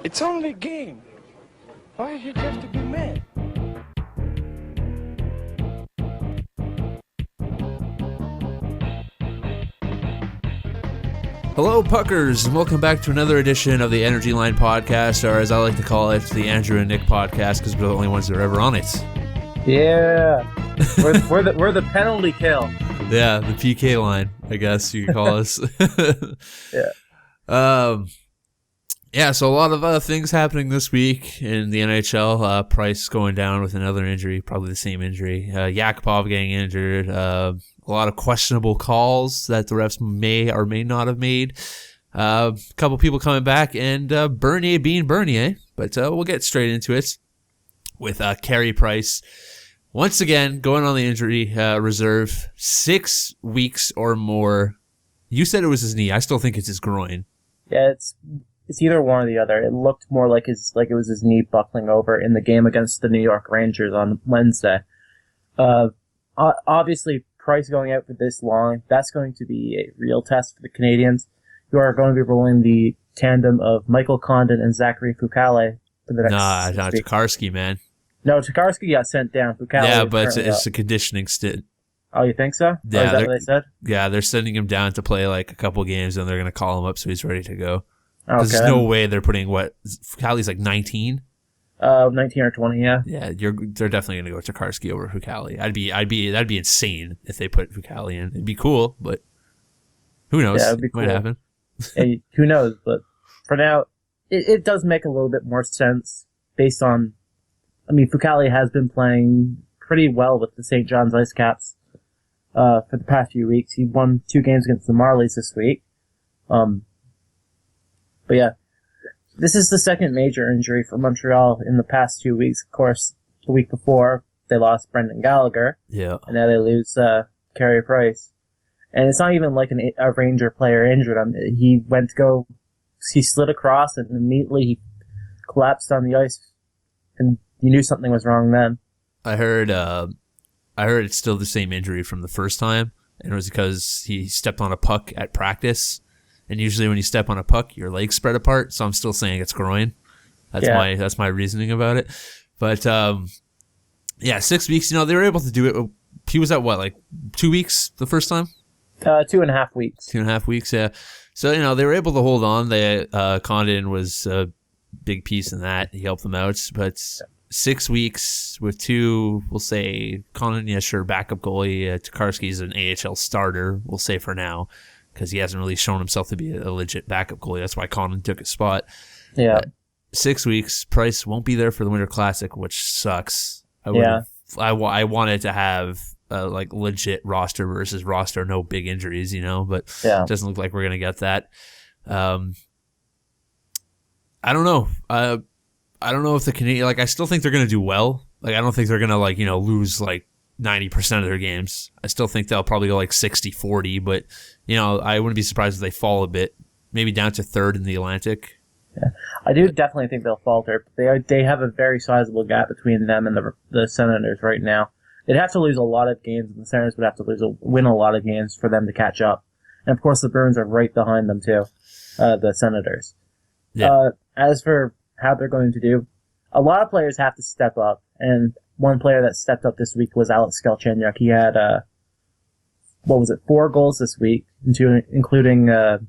It's only a game. Why is it have to be mad? Hello, Puckers, and welcome back to another edition of the Energy Line Podcast, or as I like to call it, the Andrew and Nick Podcast, because we're the only ones that are ever on it. Yeah, we're the penalty kill. Yeah, the PK line, I guess you could call us. Yeah. Yeah, so a lot of things happening this week in the NHL. Price going down with another injury, probably the same injury. Yakupov getting injured. A lot of questionable calls that the refs may or may not have made. A couple people coming back, and Bernier being Bernier. But we'll get straight into it with Carey Price. Once again, going on the injury reserve, 6 weeks or more. You said it was his knee. I still think it's his groin. Yeah, it's either one or the other. It looked more like it was his knee buckling over in the game against the New York Rangers on Wednesday. Obviously, Price going out for this long, that's going to be a real test for the Canadians, who are going to be rolling the tandem of Michael Condon and Zachary Fucale for the next 6 weeks. Tokarski, man. No, Tokarski got sent down. Fucale, yeah, but it's a conditioning stint. Oh, you think so? Yeah, is that what they said? Yeah, they're sending him down to play like a couple games, and they're going to call him up so he's ready to go. Okay. There's no way they're putting Fucale's like 19? 19 or 20, yeah. Yeah, they're definitely going to go Tokarski over Fucale. That'd be insane if they put Fucale in. It'd be cool, but who knows? Yeah, it'd be cool. Might happen. Hey, who knows? But for now, it does make a little bit more sense based on. I mean, Fucale has been playing pretty well with the St. John's Ice Caps for the past few weeks. He won 2 games against the Marlies this week. But yeah, this is the second major injury for Montreal in the past 2 weeks. Of course, the week before, they lost Brendan Gallagher. Yeah. And now they lose Carey Price. And it's not even like a Ranger player injured him. He slid across and immediately he collapsed on the ice. And you knew something was wrong then. I heard it's still the same injury from the first time. And it was because he stepped on a puck at practice. And usually when you step on a puck, your legs spread apart. So I'm still saying it's groin. That's my reasoning about it. But, 6 weeks, they were able to do it. He was at what, like 2 weeks the first time? 2.5 weeks. 2.5 weeks, yeah. So, they were able to hold on. Condon was a big piece in that. He helped them out. But 6 weeks with 2, we'll say, Condon, yeah, sure, backup goalie. Tokarski's an AHL starter, we'll say for now, because he hasn't really shown himself to be a legit backup goalie. That's why Condon took his spot. Yeah. 6 weeks. Price won't be there for the Winter Classic, which sucks. I wanted to have like legit roster versus roster, no big injuries, but it doesn't look like we're going to get that. I don't know. I don't know if the Canadian, I still think they're going to do well. I don't think they're going to lose 90% of their games. I still think they'll probably go 60-40, but I wouldn't be surprised if they fall a bit, maybe down to third in the Atlantic. Yeah, I do definitely think they'll falter. They have a very sizable gap between them and the Senators right now. They'd have to lose a lot of games, and the Senators would have to win a lot of games for them to catch up. And of course, the Bruins are right behind them too, the Senators. Yeah. As for how they're going to do, a lot of players have to step up, and one player that stepped up this week was Alex Galchenyuk. He had 4 goals this week, including the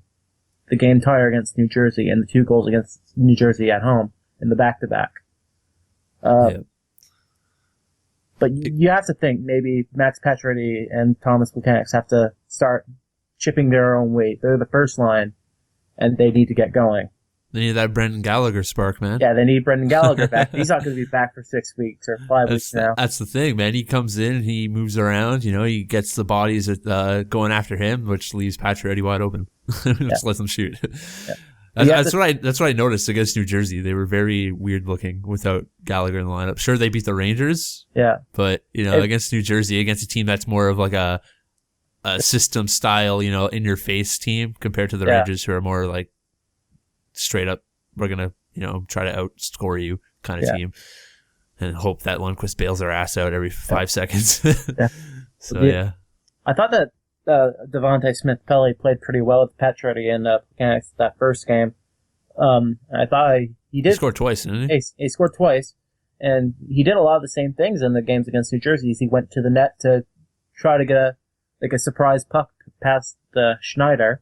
game tie against New Jersey and the 2 goals against New Jersey at home in the back-to-back. But you have to think maybe Max Pacioretty and Thomas Plekanec have to start chipping their own weight. They're the first line, and they need to get going. They need that Brendan Gallagher spark, man. Yeah, they need Brendan Gallagher back. He's not going to be back for 6 weeks or 5 weeks now. That's the thing, man. He comes in, he moves around, he gets the bodies going after him, which leaves Pacioretty wide open. Just lets them shoot. Yeah. That's what I noticed against New Jersey. They were very weird looking without Gallagher in the lineup. Sure, they beat the Rangers. Yeah. But, against New Jersey, against a team that's more of a system style, in your face team compared to the Rangers, who are more straight up, we're going to, try to outscore you kind of team, and hope that Lundqvist bails their ass out every 5 seconds. So, yeah. I thought that Devontae Smith-Pelly played pretty well with Pacioretty and Plekanec that first game. I thought he did. He scored twice, didn't he? He scored twice, and he did a lot of the same things in the games against New Jersey. He went to the net to try to get a surprise puck past Schneider.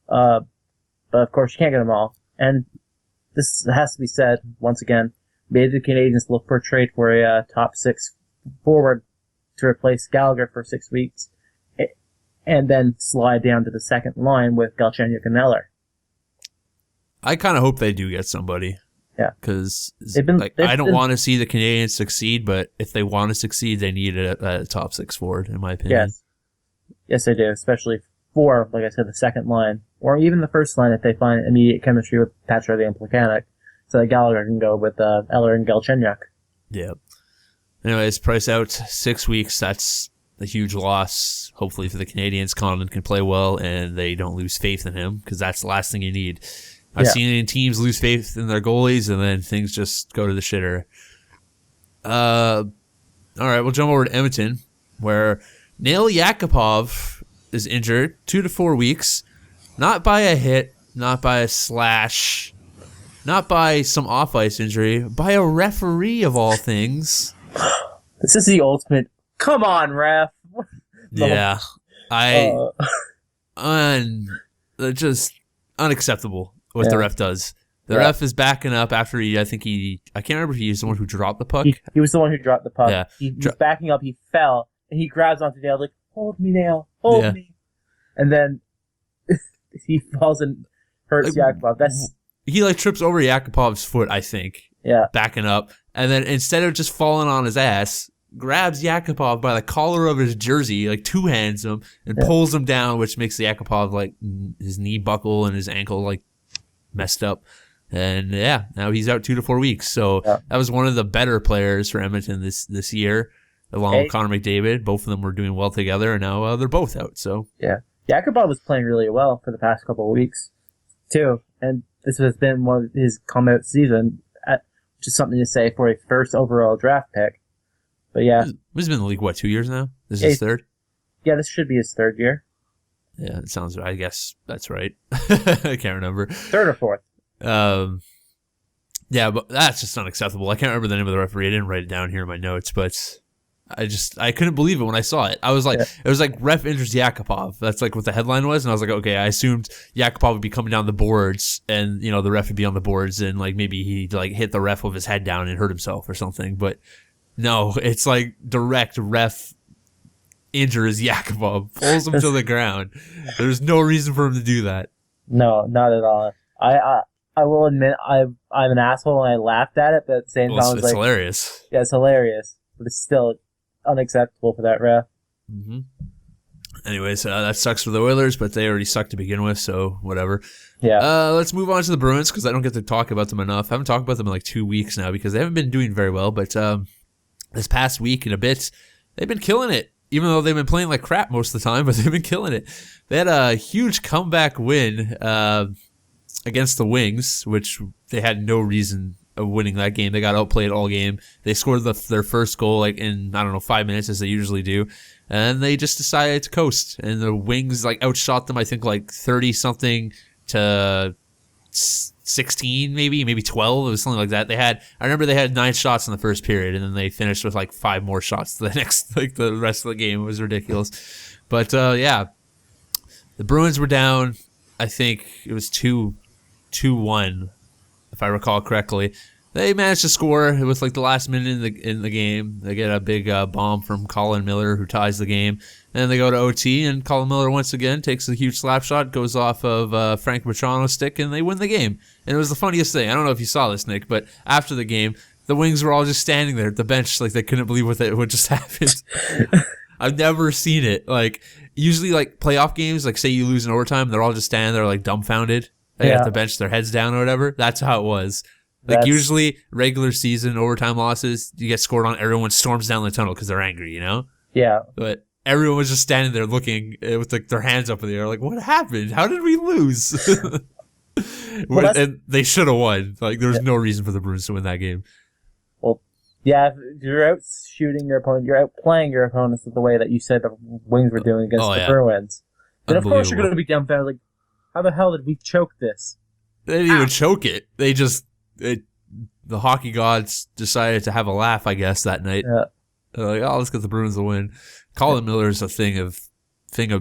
But of course, you can't get them all. And this has to be said once again. Maybe the Canadiens look for a trade for a top 6 forward to replace Gallagher for 6 weeks, and then slide down to the second line with Galchenyuk and Eller. I kind of hope they do get somebody. Yeah, because I don't want to see the Canadiens succeed, but if they want to succeed, they need a top 6 forward, in my opinion. Yes, they do, especially for, like I said, the second line, or even the first line if they find immediate chemistry with Pacioretty and Plekanec, so that Gallagher can go with Eller and Galchenyuk. Yeah. Anyways, Price out 6 weeks. That's a huge loss. Hopefully for the Canadiens, Conlon can play well and they don't lose faith in him, because that's the last thing you need. I've seen teams lose faith in their goalies and then things just go to the shitter. All right, we'll jump over to Edmonton, where Nail Yakupov is injured 2 to 4 weeks, not by a hit, not by a slash, not by some off-ice injury, by a referee of all things. This is the ultimate. Come on, ref. Yeah, just unacceptable what the ref does. The ref is backing up after I can't remember if he was the one who dropped the puck. He was the one who dropped the puck. Yeah. He was backing up, he fell, and he grabs onto Nail like, hold me, Nail, hold me. And then he falls and hurts Yakupov. He trips over Yakupov's foot, I think. Yeah. Backing up. And then instead of just falling on his ass, grabs Yakupov by the collar of his jersey, two-hands him, and pulls him down, which makes Yakupov, his knee buckle and his ankle, messed up. And, now he's out 2 to 4 weeks. So that was one of the better players for Edmonton this year, along with Connor McDavid. Both of them were doing well together, and now they're both out. So Yakupov was playing really well for the past couple of weeks, too. And this has been one of his come-out season, which is something to say for a first overall draft pick. But he's been in the league, 2 years now? This is his third? Yeah, this should be his third year. Yeah, it sounds right. I guess that's right. I can't remember. Third or fourth. Yeah, but that's just unacceptable. I can't remember the name of the referee. I didn't write it down here in my notes, but I couldn't believe it when I saw it. I was like, it was like ref injures Yakupov. That's what the headline was, and I was like, okay, I assumed Yakupov would be coming down the boards, and the ref would be on the boards, and maybe he hit the ref with his head down and hurt himself or something. But no, it's direct ref injures Yakupov, pulls him to the ground. There's no reason for him to do that. No, not at all. I will admit I'm an asshole and I laughed at it, but at the same time, it's hilarious. Yeah, it's hilarious, but it's still unacceptable for that ref. Mm-hmm. Anyways, that sucks for the Oilers, but they already sucked to begin with, so whatever. Yeah. Let's move on to the Bruins, because I don't get to talk about them enough. I haven't talked about them in 2 weeks now because they haven't been doing very well, but this past week and a bit, they've been killing it. Even though they've been playing like crap most of the time, but they've been killing it. They had a huge comeback win against the Wings, which they had no reason of winning that game. They got outplayed all game. They scored their first goal in 5 minutes, as they usually do, and they just decided to coast. And the Wings outshot them, I think 30-something to 16, maybe 12. It was something like that. I remember they had 9 shots in the first period, and then they finished with 5 more shots the next, the rest of the game. It was ridiculous. But, the Bruins were down, I think it was 2-1, if I recall correctly. They managed to score with the last minute in the game. They get a big bomb from Colin Miller, who ties the game. And then they go to OT, and Colin Miller once again takes a huge slap shot, goes off of Frank Petrano's stick, and they win the game. And it was the funniest thing. I don't know if you saw this, Nick, but after the game, the Wings were all just standing there at the bench they couldn't believe what just happened. I've never seen it. Usually playoff games, say you lose in overtime, they're all just standing there dumbfounded. They have to bench their heads down or whatever. That's how it was. Usually regular season overtime losses, you get scored on, everyone storms down the tunnel because they're angry, Yeah. But everyone was just standing there looking with their hands up in the air, what happened? How did we lose? And they should have won. There was no reason for the Bruins to win that game. Well, yeah, if you're out shooting your opponent, you're out playing your opponents the way that you said the Wings were doing against the Bruins. Then of course you're going to be dumbfounded. How the hell did we choke this? They didn't even choke it. They just the hockey gods decided to have a laugh, I guess, that night. Yeah. They're like, oh, let's get the Bruins a win. Colin Miller is a thing of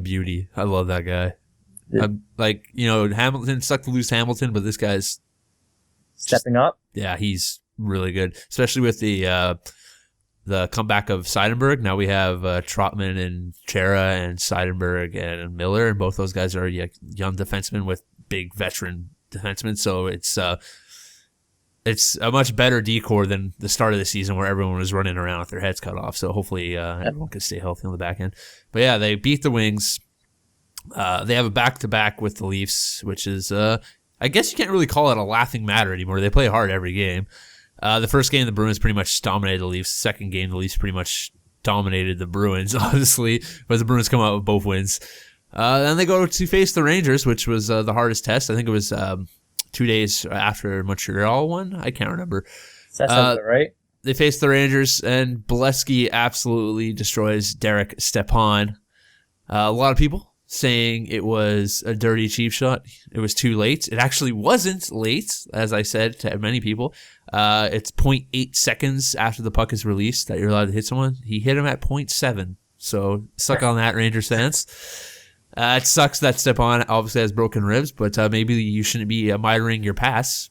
beauty. I love that guy. Yeah. Like, Hamilton sucked to lose Hamilton, but this guy's Stepping up. Yeah, he's really good, especially with the comeback of Seidenberg. Now we have Trotman and Chara and Seidenberg and Miller, and both those guys are young defensemen with big veteran defensemen. So it's a much better decor than the start of the season where everyone was running around with their heads cut off. So hopefully everyone can stay healthy on the back end. But yeah, they beat the Wings. They have a back-to-back with the Leafs, which is, I guess you can't really call it a laughing matter anymore. They play hard every game. The first game, the Bruins pretty much dominated the Leafs. The second game, the Leafs pretty much dominated the Bruins, obviously. But the Bruins come out with both wins. Then they go to face the Rangers, which was the hardest test. I think it was 2 days after Montreal won. I can't remember. That sounds right. They face the Rangers, and Beleskey absolutely destroys Derek Stepan. A lot of people saying it was a dirty cheap shot. It was too late. It actually wasn't late, as I said to many people. It's 0.8 seconds after the puck is released that you're allowed to hit someone. He hit him at 0.7. So suck on that, Rangers fans. It sucks that Stepan obviously has broken ribs, but maybe you shouldn't be admiring your pass.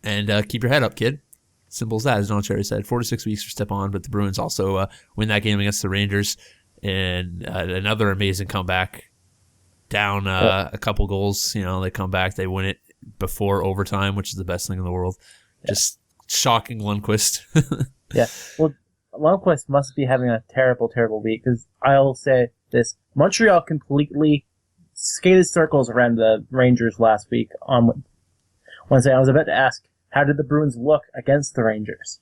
And keep your head up, kid. Simple as that, as Don Cherry said. 4 to 6 weeks for Stepan, but the Bruins also win that game against the Rangers. And another amazing comeback. Down a couple goals, they come back, they win it before overtime, which is the best thing in the world. Yeah. Just shocking Lundqvist. Yeah, well, Lundqvist must be having a terrible, terrible week, because I'll say this. Montreal completely skated circles around the Rangers last week on Wednesday. I was about to ask, how did the Bruins look against the Rangers?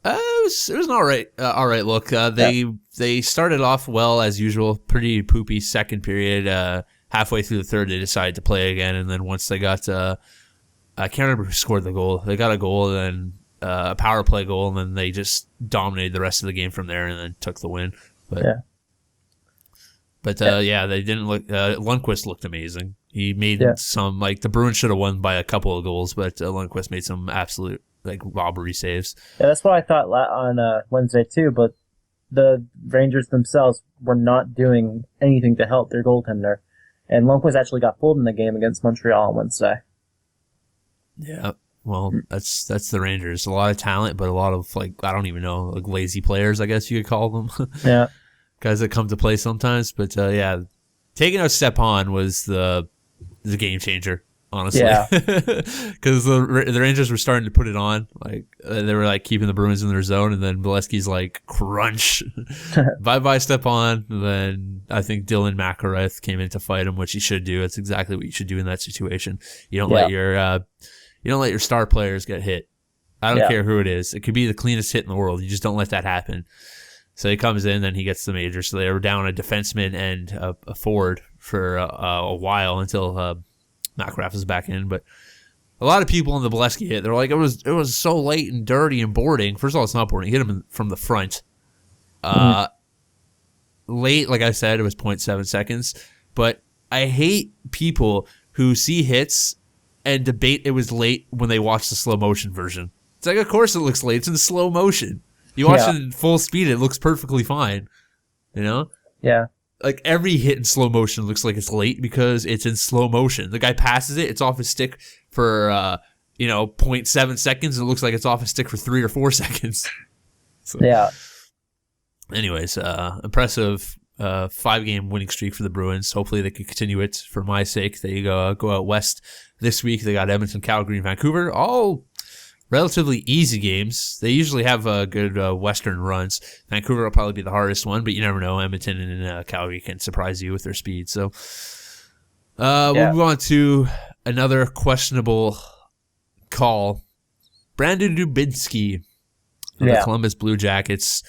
It was an all right look. They started off well as usual, pretty poopy second period. Halfway through the third, they decided to play again, and then once they got, I can't remember who scored the goal. They got a goal, and then a power play goal, and then they just dominated the rest of the game from there, and then took the win. But they didn't look. Lundqvist looked amazing. He made some, like, the Bruins should have won by a couple of goals, but Lundqvist made some absolute, like, robbery saves. Yeah, that's what I thought on Wednesday too, but the Rangers themselves were not doing anything to help their goaltender. And Lundqvist actually got pulled in the game against Montreal on Wednesday. Yeah, well, that's the Rangers. A lot of talent, but a lot of, like, I don't even know, like, lazy players, I guess you could call them. Yeah. Guys that come to play sometimes. But, taking out Stepan was the game changer, honestly. Yeah. Because the Rangers were starting to put it on. Like, they were, like, keeping the Bruins in their zone, and then Beleskey's like, crunch. Bye-bye, Stepan. And then I think Dylan McIlrath came in to fight him, which he should do. That's exactly what you should do in that situation. You don't let your star players get hit. I don't care who it is. It could be the cleanest hit in the world. You just don't let that happen. So he comes in, then he gets the major. So they were down a defenseman and a forward for a while until McIlrath was back in. But a lot of people in the Beleskey hit, they're like, it was so late and dirty and boarding. First of all, it's not boarding. He hit him from the front. Late, like I said, it was 0.7 seconds. But I hate people who see hits and debate it was late when they watch the slow motion version. It's like, of course it looks late. It's in slow motion. You watch it in full speed, it looks perfectly fine. Yeah. Like, every hit in slow motion looks like it's late because it's in slow motion. The guy passes it, it's off his stick for 0.7 seconds, and it looks like it's off his stick for 3 or 4 seconds. So, yeah. Anyways, impressive 5-game winning streak for the Bruins. Hopefully they can continue it for my sake. They go out west this week. They got Edmonton, Calgary, and Vancouver. All relatively easy games. They usually have good Western runs. Vancouver will probably be the hardest one, but you never know. Edmonton and Calgary can surprise you with their speed. So we'll move on to another questionable call. Brandon Dubinsky of the Columbus Blue Jackets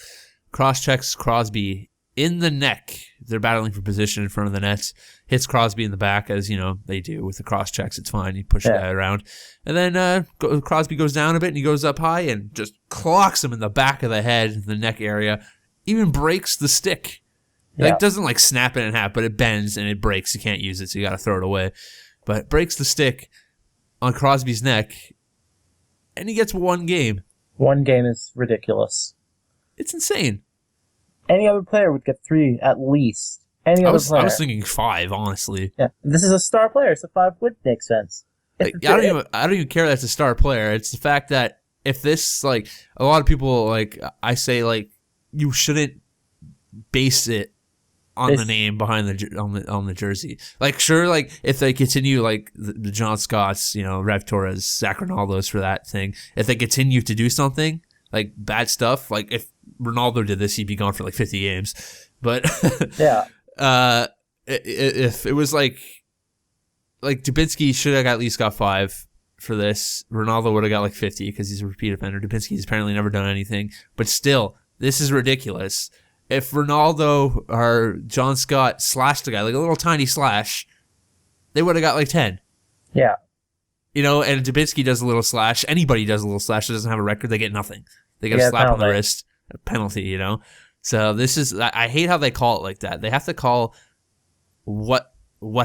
cross-checks Crosby in the neck. They're battling for position in front of the net. Hits Crosby in the back, as they do with the cross-checks. It's fine. You push the guy around. And then Crosby goes down a bit, and he goes up high and just clocks him in the back of the head, the neck area. Even breaks the stick. Yeah. It doesn't, snap it in half, but it bends and it breaks. You can't use it, so you got to throw it away. But it breaks the stick on Crosby's neck. and he gets one game. One game is ridiculous. It's insane. Any other player would get 3 at least. Any other player. I was thinking 5, honestly. Yeah, this is a star player, so 5 would make sense. Like, I don't even care that's a star player. It's the fact that if this, like, a lot of people, like, I say, like, you shouldn't base it on the name behind on the jersey. Like, sure, like, if they continue, like, the John Scotts, you know, Rev Torres, Zach Ronaldo's for that thing, if they continue to do something, like, bad stuff, like, if Ronaldo did this, he'd be gone for, like, 50 games. But, yeah. If it was, like Dubinsky should have at least got 5 for this. Ronaldo would have got, like, 50 because he's a repeat offender. Dubinsky's apparently never done anything. But still, this is ridiculous. If Ronaldo or John Scott slashed the guy, like a little tiny slash, they would have got like 10. Yeah. You know, and Dubinsky does a little slash. Anybody does a little slash that doesn't have a record, they get nothing. They get a slap on the wrist, a penalty, you know? So this is, I hate how they call it like that. They have to call what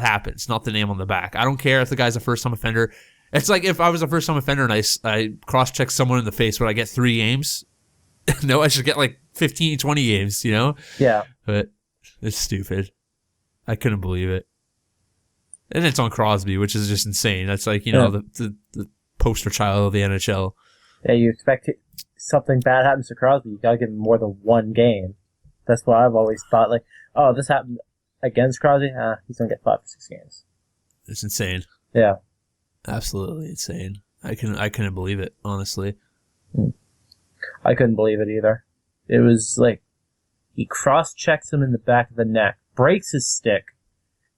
happens, not the name on the back. I don't care if the guy's a first-time offender. It's like if I was a first-time offender and I cross-check someone in the face, would I get 3 games? No, I should get like 15, 20 games, you know? Yeah. But it's stupid. I couldn't believe it. And it's on Crosby, which is just insane. That's like, you know, the poster child of the NHL. Yeah, you expect something bad happens to Crosby, you gotta give him more than 1 game. That's what I've always thought. Like, oh, this happened against Crosby? He's gonna get 5 or 6 games. It's insane. Yeah. Absolutely insane. I couldn't believe it, honestly. I couldn't believe it either. It was like, he cross-checks him in the back of the neck, breaks his stick.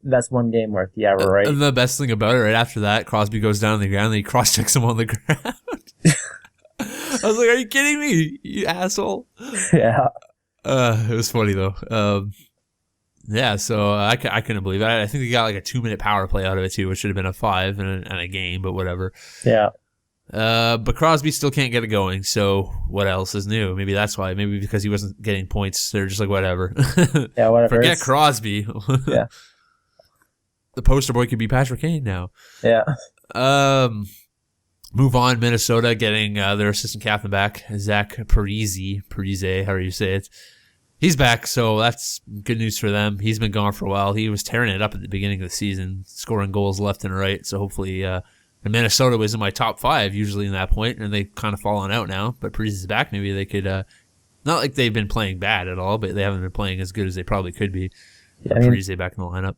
That's 1 game worth. Yeah, right. And the best thing about it, right after that, Crosby goes down on the ground and he cross-checks him on the ground. I was like, are you kidding me, you asshole? Yeah. It was funny, though. Yeah, so I couldn't believe it. I think they got like a 2-minute power play out of it, too, which should have been a 5 and a game, but whatever. Yeah. But Crosby still can't get it going, so what else is new? Maybe that's why. Maybe because he wasn't getting points, they're just like, whatever. Yeah, whatever. Forget Crosby. Yeah. The poster boy could be Patrick Kane now. Yeah. Move on. Minnesota getting their assistant captain back, Zach Parise, however you say it. He's back, so that's good news for them. He's been gone for a while. He was tearing it up at the beginning of the season, scoring goals left and right. So hopefully, and Minnesota was in my top 5 usually in that point, and they kind of fallen out now. But Parise is back. Maybe they could. Not like they've been playing bad at all, but they haven't been playing as good as they probably could be. Yeah, Parise back in the lineup.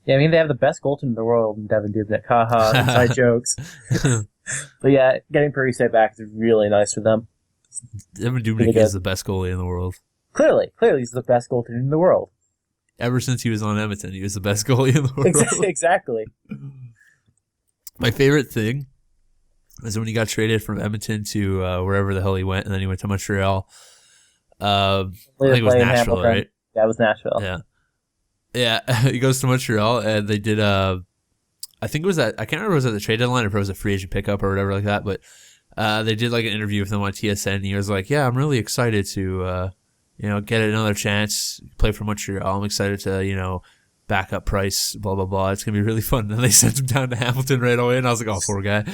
Yeah, I mean, they have the best goaltender in the world in Devin Dubnyk. Haha, inside jokes. But yeah, getting Parise back is really nice for them. Devin Dubnyk is the best goalie in the world. Clearly, he's the best goaltender in the world. Ever since he was on Edmonton, he was the best goalie in the world. Exactly. My favorite thing was when he got traded from Edmonton to wherever the hell he went, and then he went to Montreal. I think it was Nashville, right? Yeah, it was Nashville. Yeah. Yeah, he goes to Montreal, and they did, I think it was that, I can't remember if it was at the trade deadline or if it was a free agent pickup or whatever like that, but they did like an interview with him on TSN, and he was like, yeah, I'm really excited to, get another chance, play for Montreal. I'm excited to, back up Price, blah, blah, blah. It's going to be really fun. And they sent him down to Hamilton right away, and I was like, oh, poor guy.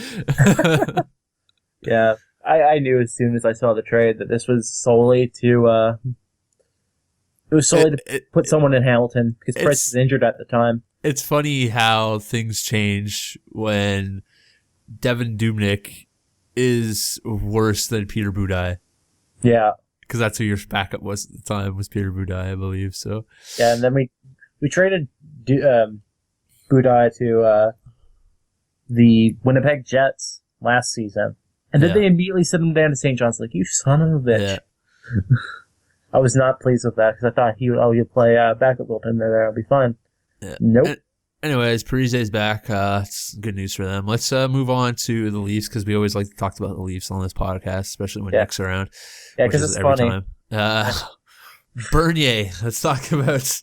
Yeah, I knew as soon as I saw the trade that this was solely to... It was solely to put someone in Hamilton because Price was injured at the time. It's funny how things change when Devin Dubnyk is worse than Peter Budaj. Yeah. Because that's who your backup was at the time, was Peter Budaj, I believe. So yeah, and then we traded Budaj to the Winnipeg Jets last season. And then they immediately sent him down to St. John's. Like, you son of a bitch. Yeah. I was not pleased with that because I thought he'd play backup goaltender there. It'll be fine. Yeah. Nope. Anyways, Parise is back. It's good news for them. Let's move on to the Leafs because we always like to talk about the Leafs on this podcast, especially when Nick's around. Yeah, because it's funny. Bernier. Let's talk about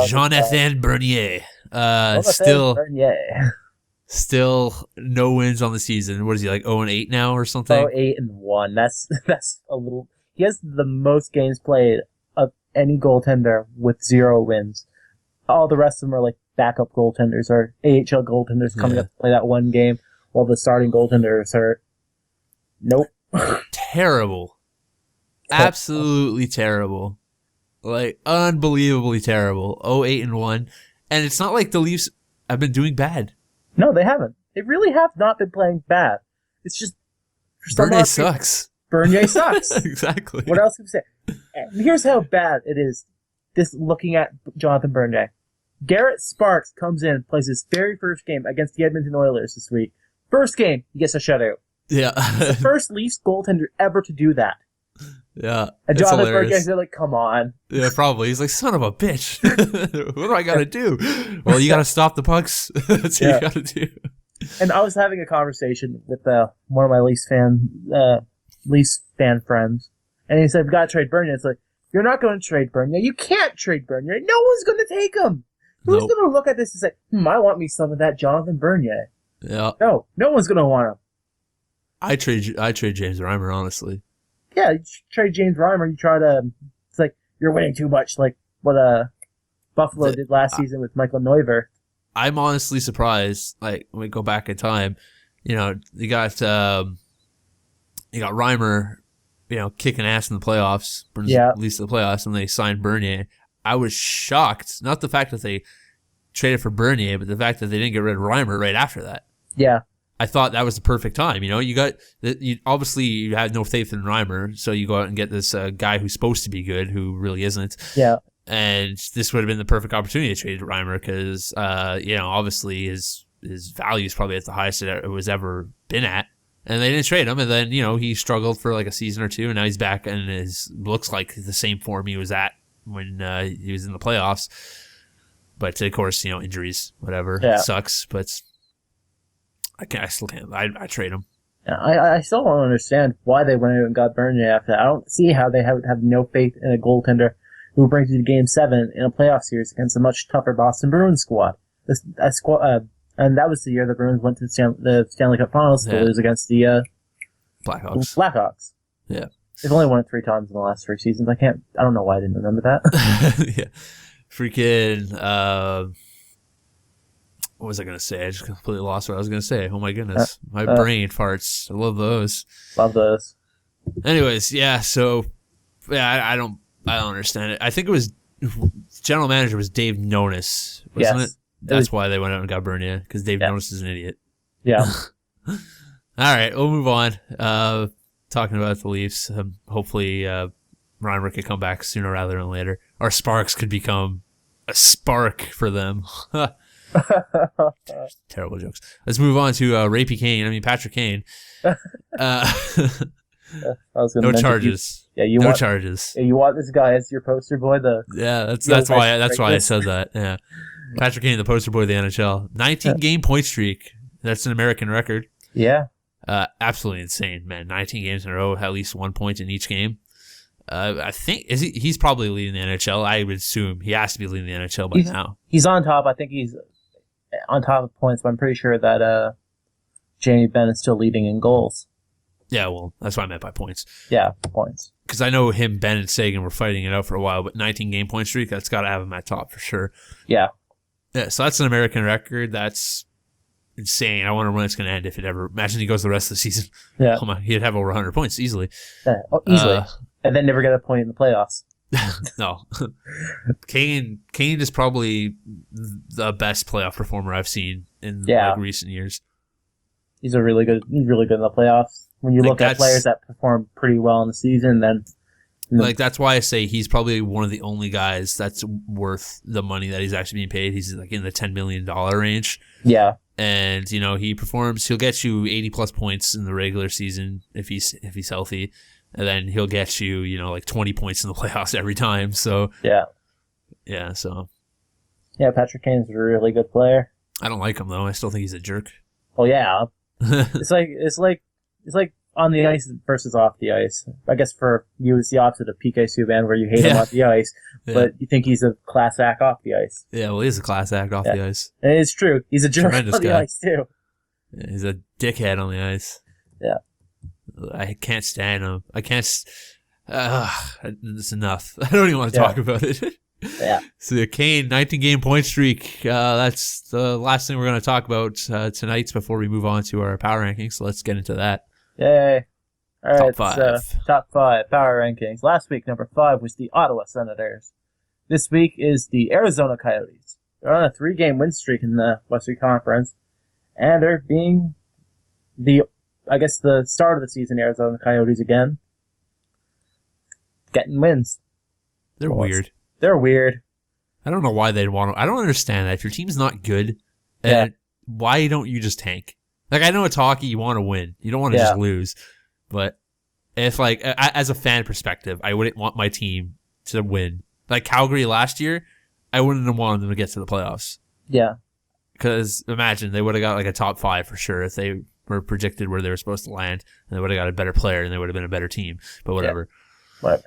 Jonathan Bernier. Still no wins on the season. What is he, like 0-8 now or something? 0-8-1. That's a little... He has the most games played of any goaltender with 0 wins. All the rest of them are like backup goaltenders or AHL goaltenders coming up to play that 1 game while the starting goaltender is hurt. Nope. Terrible. Absolutely terrible. Like, unbelievably terrible. 0-8-1. And it's not like the Leafs have been doing bad. No, they haven't. They really have not been playing bad. It's just... Bernier sucks. Bernier sucks. Exactly. What else can we say? And here's how bad it is, this looking at Jonathan Bernier. Garrett Sparks comes in, plays his very first game against the Edmonton Oilers this week. First game, he gets a shutout. Yeah. The first Leafs goaltender ever to do that. Yeah. And Jonathan Bernier's like, come on. Yeah, probably. He's like, son of a bitch. What do I got to do? Well, you got to stop the pucks. That's what you got to do. And I was having a conversation with one of my Leafs fan friends. And he said, we got to trade Bernier. It's like, you're not going to trade Bernier. You can't trade Bernier. No one's going to take him. Who's going to look at this and say, I want me some of that Jonathan Bernier? Yeah. No one's going to want him. I trade James Reimer, honestly. Yeah, you trade James Reimer. You try to, it's like, you're winning too much, like what Buffalo did last season with Michael Neuvirth. I'm honestly surprised, like, when we go back in time, you got Reimer, kicking ass in the playoffs, at least the playoffs, and they signed Bernier. I was shocked, not the fact that they traded for Bernier, but the fact that they didn't get rid of Reimer right after that. Yeah. I thought that was the perfect time. Obviously you had no faith in Reimer, so you go out and get this guy who's supposed to be good, who really isn't. Yeah. And this would have been the perfect opportunity to trade Reimer because, obviously his value is probably at the highest it was ever been at. And they didn't trade him. And then, he struggled for like a season or two, and now he's back and looks like the same form he was at when he was in the playoffs. But of course, injuries, whatever, sucks. But I still can't. I trade him. Yeah, I still don't understand why they went out and got Bernier after that. I don't see how they have no faith in a goaltender who brings you to Game 7 in a playoff series against a much tougher Boston Bruins squad. And that was the year the Bruins went to the Stanley Cup Finals to lose against the Blackhawks. Yeah. They've only won it 3 times in the last 3 seasons. I don't know why I didn't remember that. Yeah. Freaking, what was I going to say? I just completely lost what I was going to say. Oh my goodness. My brain farts. I love those. Love those. Anyways, yeah, so, I don't understand it. I think it was, general manager was Dave Nonis, wasn't it? That's why they went out and got Bernier, because Dave Nonis is an idiot. Yeah. All right, we'll move on. Talking about the Leafs, hopefully Reimer could come back sooner rather than later. Or Sparks could become a spark for them. Terrible jokes. Let's move on to Patrick Kane. No charges. No charges. Yeah, you want this guy as your poster boy? That's why I said that. Yeah. Patrick Kane, the poster boy of the NHL. 19-game point streak. That's an American record. Yeah. Absolutely insane, man. 19 games in a row, at least 1 point in each game. I think he's probably leading the NHL. I would assume he has to be leading the NHL by now. He's on top. I think he's on top of points, but I'm pretty sure that Jamie Benn is still leading in goals. Yeah, well, that's what I meant by points. Yeah, points. Because I know him, Ben, and Sagan were fighting it out for a while, but 19-game point streak, that's got to have him at top for sure. Yeah. Yeah, so that's an American record. That's insane. I wonder when it's going to end if it ever... Imagine he goes the rest of the season. Yeah. Oh my, he'd have over 100 points easily. Yeah, easily. And then never get a point in the playoffs. No. Kane is probably the best playoff performer I've seen in recent years. He's really good in the playoffs. When you look at players that perform pretty well in the season, then... that's why I say he's probably one of the only guys that's worth the money that he's actually being paid. He's like in the $10 million range. Yeah. And, he performs, he'll get you 80-plus points in the regular season if he's healthy. And then he'll get you, like 20 points in the playoffs every time. So, yeah. Yeah, so. Yeah, Patrick Kane's a really good player. I don't like him, though. I still think he's a jerk. Oh, yeah. It's like on the ice versus off the ice. I guess for you, it's the opposite of PK Subban, where you hate him off the ice, but you think he's a class act off the ice. Yeah, well, he is a class act off the ice. And it's true. He's a jerk Tremendous on the ice, too. Yeah, he's a dickhead on the ice. Yeah. I can't stand him. I can't... it's enough. I don't even want to talk about it. Yeah. So the Kane 19-game point streak, that's the last thing we're going to talk about tonight before we move on to our power rankings. So let's get into that. Yay. All right, Top 5. top 5 power rankings. Last week, number 5 was the Ottawa Senators. This week is the Arizona Coyotes. They're on a 3-game win streak in the Western Conference, and they're being the start of the season Arizona Coyotes again. Getting wins. They're weird. They're weird. I don't know why they'd want to. I don't understand that. If your team's not good, why don't you just tank? Like, I know it's hockey, you want to win. You don't want to just lose. But if, like, as a fan perspective, I wouldn't want my team to win. Like Calgary last year, I wouldn't have wanted them to get to the playoffs. Yeah. Because imagine they would have got like a top 5 for sure if they were predicted where they were supposed to land, and they would have got a better player, and they would have been a better team. But whatever. Yeah.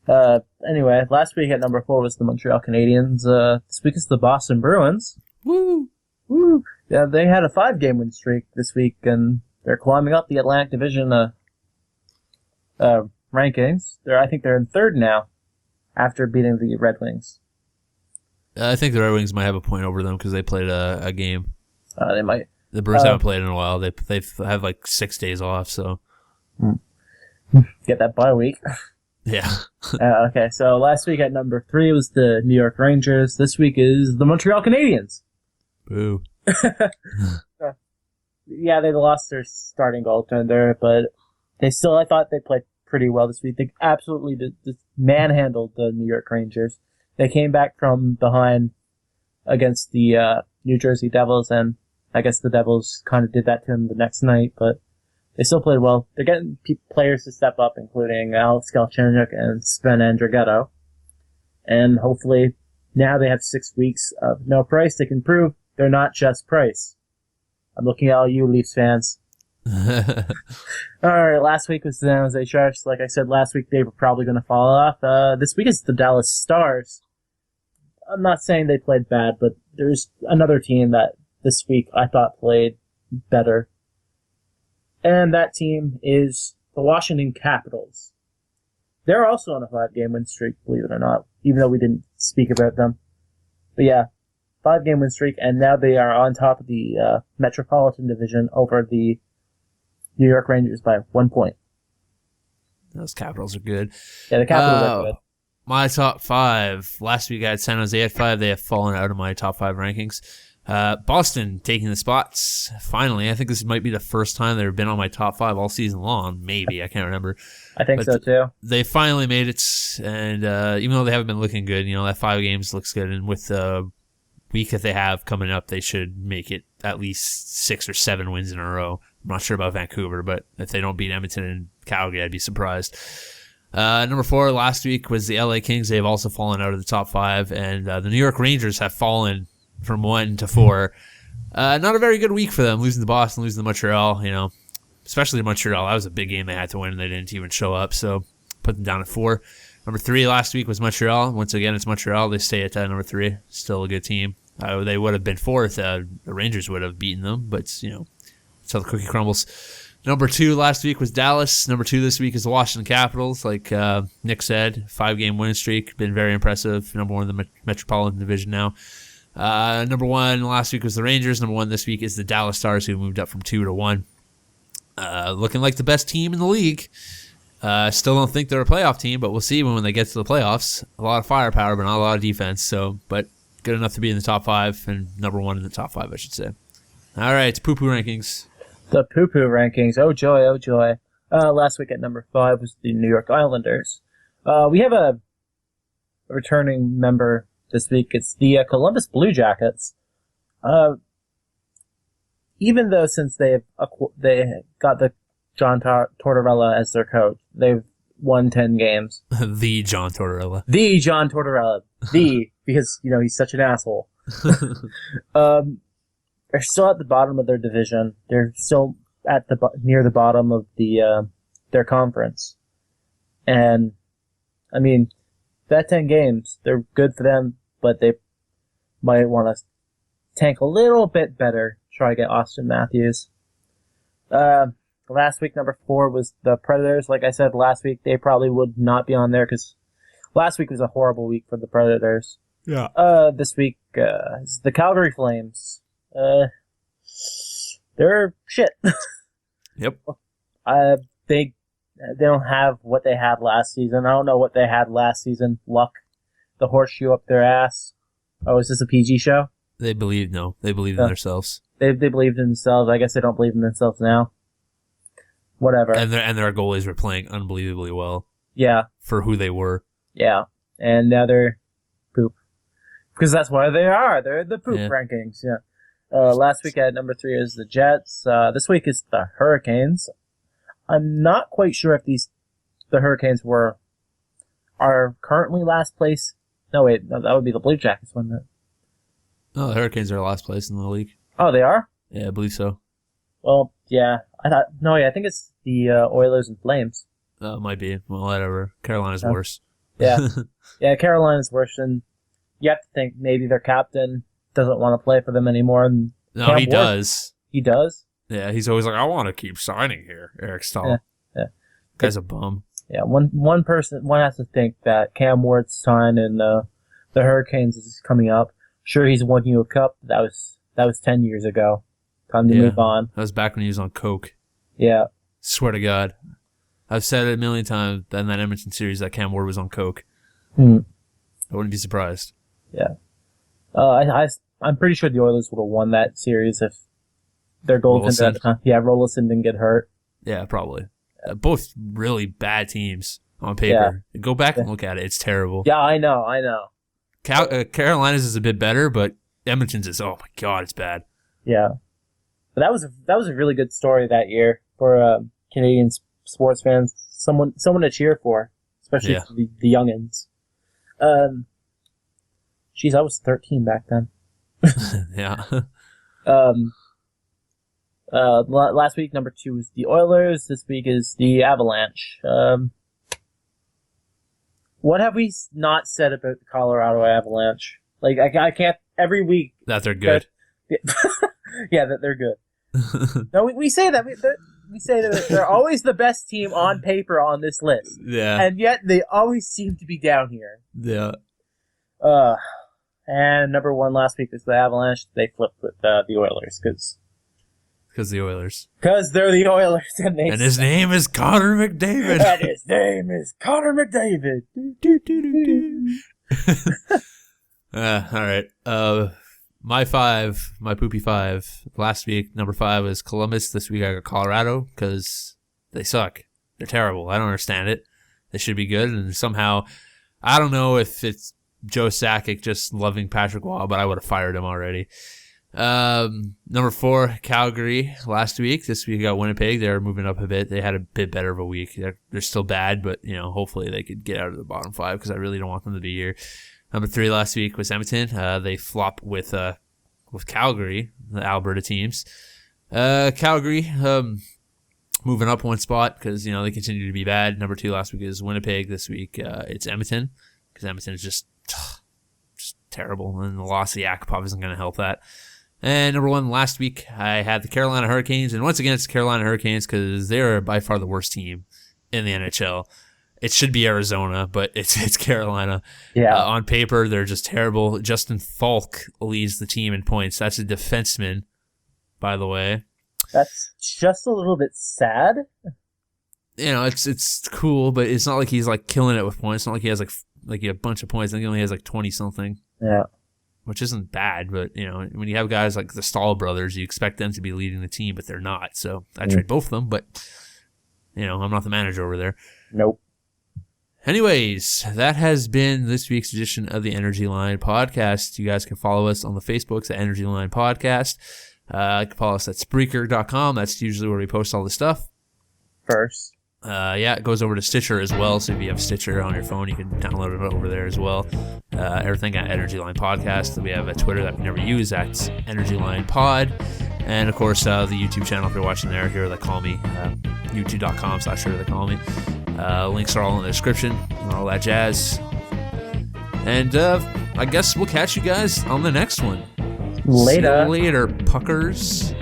Whatever. Anyway, last week at number 4 was the Montreal Canadiens. This week is the Boston Bruins. Woo! Woo! Yeah, they had a 5-game win streak this week, and they're climbing up the Atlantic Division rankings. I think they're in 3rd now, after beating the Red Wings. I think the Red Wings might have a point over them because they played a game. They might. The Bruins haven't played in a while. They have like 6 days off, so get that bye week. Yeah. Okay, so last week at number 3 was the New York Rangers. This week is the Montreal Canadiens. Boo. Yeah, they lost their starting goaltender, but I thought they played pretty well this week. They absolutely just manhandled the New York Rangers. They came back from behind against the New Jersey Devils, and I guess the Devils kind of did that to them the next night, but they still played well. They're getting players to step up, including Alex Galchenyuk and Sven Andrighetto. And hopefully now they have 6 weeks of no Price. They can prove they're not just Price. I'm looking at all you Leafs fans. Alright, last week was the San Jose Sharks. Like I said last week, they were probably going to fall off. This week is the Dallas Stars. I'm not saying they played bad, but there's another team that this week I thought played better. And that team is the Washington Capitals. They're also on a 5-game win streak, believe it or not, even though we didn't speak about them. But yeah, 5-game win streak, and now they are on top of the Metropolitan Division over the New York Rangers by 1 point. Those Capitals are good. Yeah, the Capitals are good. My top 5. Last week I had San Jose at 5. They have fallen out of my top 5 rankings. Boston taking the spots. Finally, I think this might be the first time they've been on my top 5 all season long. Maybe. I can't remember. I think so, too. They finally made it, and even though they haven't been looking good, that 5 games looks good, and with the week that they have coming up, they should make it at least 6 or 7 wins in a row. I'm not sure about Vancouver, but if they don't beat Edmonton and Calgary, I'd be surprised. Number 4 last week was the LA Kings. They've also fallen out of the top 5, and the New York Rangers have fallen from 1 to 4. Not a very good week for them, losing to Boston, losing to Montreal, especially to Montreal. That was a big game they had to win, and they didn't even show up, so put them down at 4. Number 3 last week was Montreal. Once again, it's Montreal. They stay at number 3. Still a good team. They would have been 4th. The Rangers would have beaten them, but, that's how the cookie crumbles. Number 2 last week was Dallas. Number 2 this week is the Washington Capitals. Like Nick said, 5-game winning streak. Been very impressive. Number 1 in the Metropolitan Division now. Number 1 last week was the Rangers. Number 1 this week is the Dallas Stars, who moved up from 2 to 1. Looking like the best team in the league. Still don't think they're a playoff team, but we'll see when they get to the playoffs. A lot of firepower, but not a lot of defense. But good enough to be in the top 5, and number 1 in the top 5, I should say. All right, poo-poo rankings. The poo-poo rankings. Oh, joy, oh, joy. Last week at number 5 was the New York Islanders. We have a returning member this week. It's the Columbus Blue Jackets. Even though since they got the John Tortorella as their coach, they've won 10 games. The John Tortorella. The John Tortorella. Because, he's such an asshole. They're still at the bottom of their division. They're still at near the bottom of their conference. And, that 10 games, they're good for them, but they might want to tank a little bit better, try to get Austin Matthews. Last week, number 4 was the Predators. Like I said last week, they probably would not be on there because last week was a horrible week for the Predators. Yeah. This week is the Calgary Flames. They're shit. Yep. They They don't have what they had last season. I don't know what they had last season. Luck, the horseshoe up their ass. Oh, is this a PG show? They believe in themselves. They believed in themselves. I guess they don't believe in themselves now. Whatever. And their goalies were playing unbelievably well. Yeah. For who they were. Yeah. And now they're poop. Because that's why they are. They're the poop rankings. Yeah. Last week at number 3 is the Jets. This week is the Hurricanes. I'm not quite sure if the Hurricanes are currently last place. No, wait. No, that would be the Blue Jackets, wouldn't it? No, the Hurricanes are last place in the league. Oh, they are? Yeah, I believe so. Well, yeah. I think it's the Oilers and Flames. It might be. Well, whatever. Carolina's worse. Yeah. Yeah, Carolina's worse, and you have to think maybe their captain doesn't want to play for them anymore. And no, he does. He does? Yeah, he's always like, I want to keep signing here, Eric Stahl. Yeah. Guy's a bum. Yeah, one has to think that Cam Ward's sign in the Hurricanes is coming up. Sure, he's won you a cup. That was 10 years ago. Time to move on. That was back when he was on coke. Yeah. Swear to God. I've said it a million times in that Edmonton series that Cam Ward was on coke. I wouldn't be surprised. Yeah. I'm pretty sure the Oilers would have won that series if their goaltender at the time. Yeah, Rolison didn't get hurt. Yeah, probably. Both really bad teams on paper. Yeah. Go back and look at it. It's terrible. Yeah, I know. Carolina's is a bit better, but Edmonton's is, oh my God, it's bad. Yeah. But that was a really good story that year for Canadian sports fans. Someone to cheer for, especially for the youngins. Geez, I was 13 back then. Yeah. Last week, number 2 was the Oilers. This week is the Avalanche. What have we not said about the Colorado Avalanche? Like, I can't, every week. That they're good. Yeah, that they're good. No, we say that. We say that they're always the best team on paper on this list. Yeah. And yet they always seem to be down here. Yeah. And number 1 last week was the Avalanche. They flipped with the Oilers because the Oilers. Because they're the Oilers. And his name is Connor McDavid. And his name is Connor McDavid. All right. My poopy 5. Last week, number 5 was Columbus. This week I got Colorado because they suck. They're terrible. I don't understand it. They should be good. And somehow, I don't know if it's Joe Sakic just loving Patrick Waugh, but I would have fired him already. Number 4, Calgary last week. This week I got Winnipeg. They're moving up a bit. They had a bit better of a week. They're still bad, but hopefully they could get out of the bottom 5 because I really don't want them to be here. Number 3 last week was Edmonton. They flop with Calgary, the Alberta teams. Calgary moving up 1 spot because they continue to be bad. Number 2 last week is Winnipeg. This week it's Edmonton because Edmonton is just terrible, and the loss of Yakupov isn't going to help that. And number 1 last week, I had the Carolina Hurricanes, and once again, it's the Carolina Hurricanes because they're by far the worst team in the NHL. It should be Arizona, but it's Carolina. Yeah. On paper, they're just terrible. Justin Falk leads the team in points. That's a defenseman, by the way. That's just a little bit sad. It's cool, but it's not like he's like killing it with points. It's not like he has like a bunch of points. I think he only has like 20 something. Yeah. Which isn't bad, but when you have guys like the Stahl brothers, you expect them to be leading the team, but they're not. So I trade both of them, but I'm not the manager over there. Nope. Anyways, that has been this week's edition of the Energy Line Podcast. You guys can follow us on the Facebooks at Energy Line Podcast. You can follow us at Spreaker.com. That's usually where we post all the stuff. First. It goes over to Stitcher as well. So if you have Stitcher on your phone, you can download it over there as well. Everything at Energy Line Podcast. We have a Twitter that we never use. That's Energy Line Pod. And of course, the YouTube channel, if you're watching there, HeroTheyCallMe. YouTube.com/HeroTheyCallMe. Links are all in the description and all that jazz. And I guess we'll catch you guys on the next one. Later. See you later, puckers.